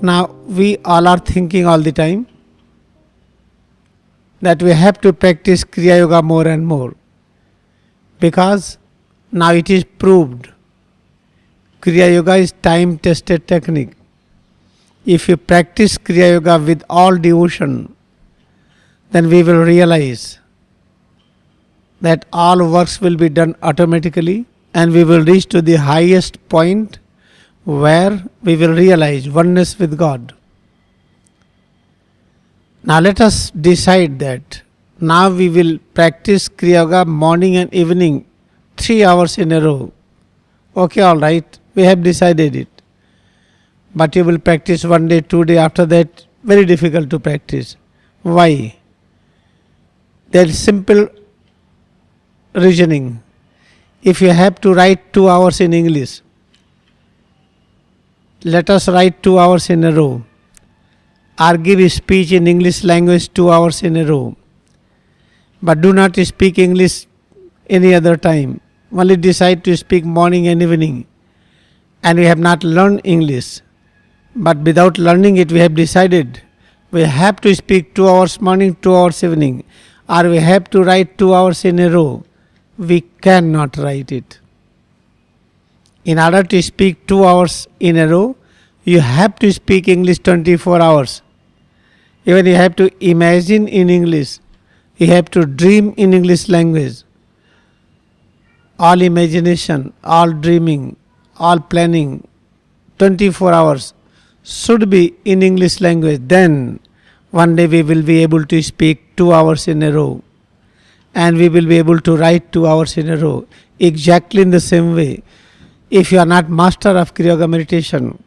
Now we all are thinking all the time that we have to practice Kriya Yoga more and more, because now it is proved Kriya Yoga is time tested technique. If you practice Kriya Yoga with all devotion, then we will realize that all works will be done automatically, and we will reach to the highest point where we will realize oneness with God. Now let us decide that now we will practice Kriya Yoga morning and evening 3 hours in a row. Okay, all right, we have decided it. But you will practice 1 day, 2 days, after that very difficult to practice. Why? There is simple reasoning. If you have to write 2 hours in English, let us write 2 hours in a row, or give a speech in English language 2 hours in a row. But do not speak English any other time. Only decide to speak morning and evening. And we have not learned English. But without learning it, we have decided we have to speak 2 hours morning, 2 hours evening, or we have to write 2 hours in a row. We cannot write it. In order to speak 2 hours in a row, you have to speak English 24 hours. Even you have to imagine in English. You have to dream in English language. All imagination, all dreaming, all planning, 24 hours should be in English language. Then one day we will be able to speak 2 hours in a row. And we will be able to write 2 hours in a row. Exactly in the same way. If you are not master of Kriya Yoga meditation,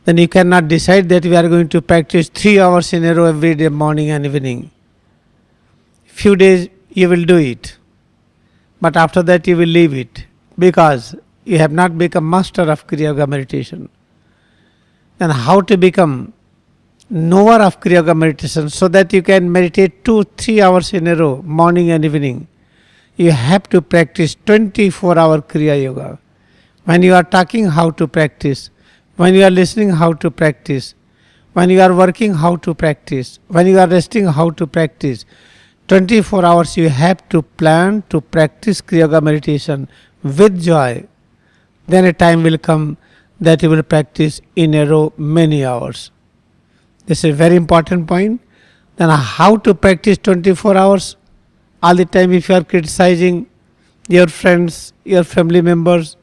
then you cannot decide that we are going to practice 3 hours in a row every day, morning and evening. Few days you will do it, but after that you will leave it, because you have not become master of Kriya Yoga meditation. Then how to become knower of Kriya Yoga meditation so that you can meditate 2-3 hours in a row, morning and evening? You have to practice 24-hour Kriya Yoga. When you are talking, how to practice. When you are listening, how to practice. When you are working, how to practice. When you are resting, how to practice. 24 hours you have to plan to practice Kriya Yoga meditation with joy. Then a time will come that you will practice in a row many hours. This is a very important point. Then how to practice 24 hours? All the time if you are criticizing your friends, your family members,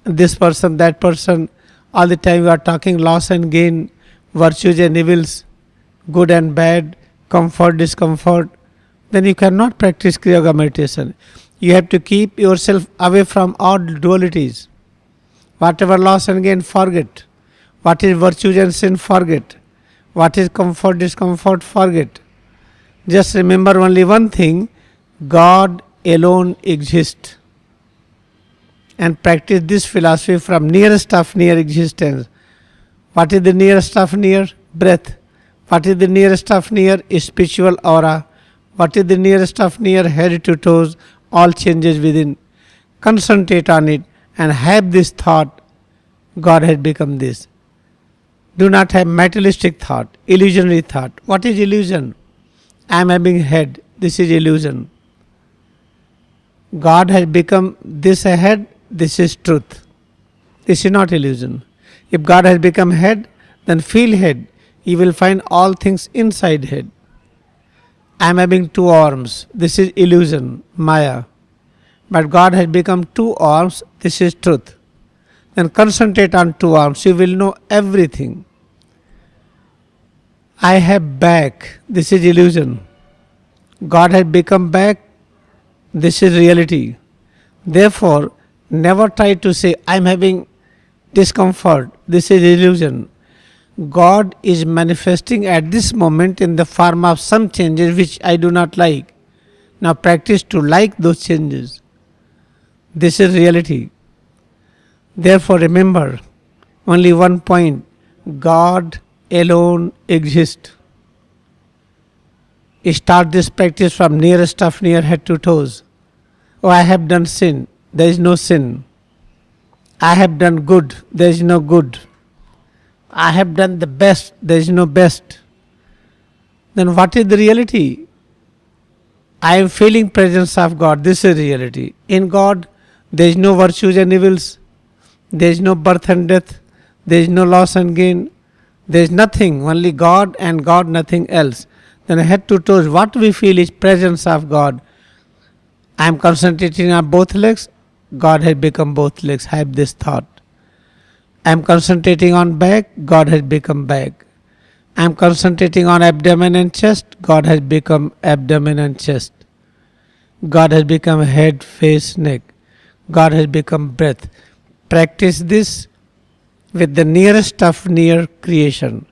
this person, that person, all the time you are talking loss and gain, virtues and evils, good and bad, comfort, discomfort, then you cannot practice Kriya Yoga meditation. You have to keep yourself away from all dualities. Whatever loss and gain, forget. What is virtues and sin, forget. What is comfort, discomfort, forget. Just remember only one thing: God alone exists. And practice this philosophy from nearest of near existence. What is the nearest of near? Breath. What is the nearest of near? Spiritual aura. What is the nearest of near? Head to toes, all changes within. Concentrate on it and have this thought: God has become this. Do not have materialistic thought, illusionary thought. What is illusion? I am having head. This is illusion. God has become this a head. This is truth. This is not illusion. If God has become head, then feel head. You will find all things inside head. I am having 2 arms. This is illusion, Maya. But God has become 2 arms. This is truth. Then concentrate on 2 arms. You will know everything. I have back. This is illusion. God has become back. This is reality. Therefore, never try to say, I am having discomfort. This is illusion. God is manifesting at this moment in the form of some changes which I do not like. Now practice to like those changes. This is reality. Therefore remember only one point: God alone exists. Start this practice from nearest of near, head to toes. Oh, I have done sin. There is no sin. I have done good. There is no good. I have done the best, there is no best. Then what is the reality? I am feeling presence of God. This is reality. In God, there is no virtues and evils. There is no birth and death. There is no loss and gain. There is nothing. Only God and God, nothing else. Then head to toes, what we feel is presence of God. I am concentrating on both legs. God has become both legs. Have this thought. I am concentrating on back. God has become back. I am concentrating on abdomen and chest. God has become abdomen and chest. God has become head, face, neck. God has become breath. Practice this with the nearest of near creation.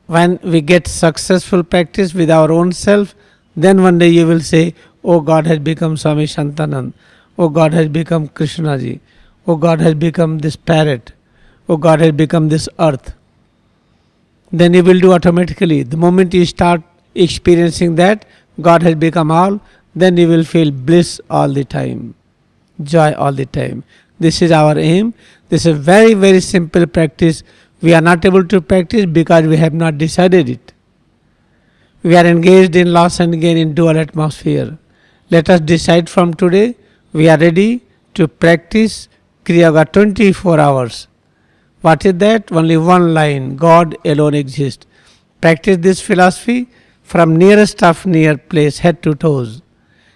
When we get successful practice with our own self, then one day you will say, oh, God has become Swami Shantanand. Oh, God has become Krishnaji. Oh, God has become this parrot. Oh, God has become this earth. Then you will do automatically. The moment you start experiencing that, God has become all, then you will feel bliss all the time, joy all the time. This is our aim. This is a very, very simple practice. We are not able to practice because we have not decided it. We are engaged in loss and gain in dual atmosphere. Let us decide from today, we are ready to practice Kriya Yoga 24 hours. What is that? Only one line, God alone exists. Practice this philosophy from nearest of near place, head to toes.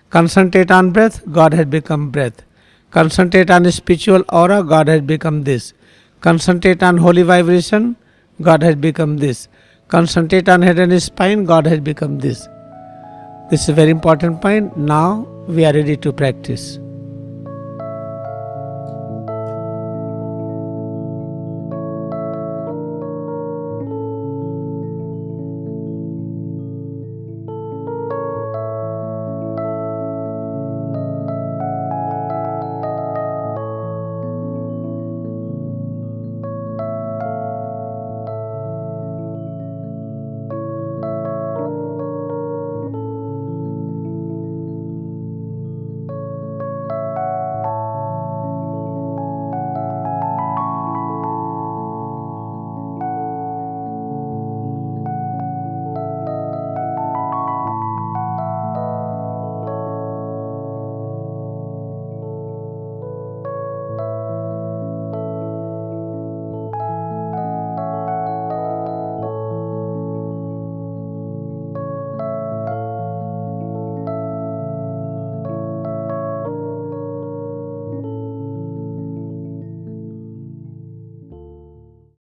Concentrate on breath, God has become breath. Concentrate on spiritual aura, God has become this. Concentrate on holy vibration, God has become this. Concentrate on head and spine, God has become this. This is a very important point. Now we are ready to practice.